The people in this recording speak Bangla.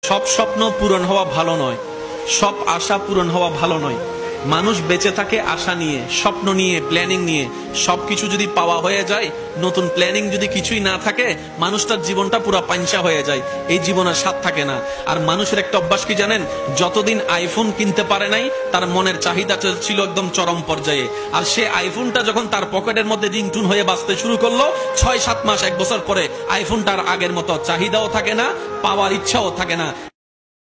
সব স্বপ্ন পূরণ হওয়া ভালো নয়, সব আশা পূরণ হওয়া ভালো নয়। মানুষ বেঁচে থাকে আশা নিয়ে, স্বপ্ন নিয়ে, প্ল্যানিং নিয়ে। সবকিছু যদি পাওয়া হয়ে যায়, নতুন প্ল্যানিং যদি কিছুই না থাকে, মানুষটার জীবনটা পুরো পাঞ্চা হয়ে যায়। এই জীবনের স্বাদ থাকে না। আর মানুষের একটা অভ্যাস কি জানেন? যতদিন আইফোন কিনতে পারে নাই, তার মনের চাহিদা ছিল একদম চরম পর্যায়ে। আর সে আইফোনটা যখন তার পকেটের মধ্যে রিংটুন হয়ে বাজতে শুরু করলো, 6-7 মাস 1 বছর পরে আইফোনটার আগের মতো চাহিদাও থাকে না, পাওয়ার ইচ্ছাও থাকে না।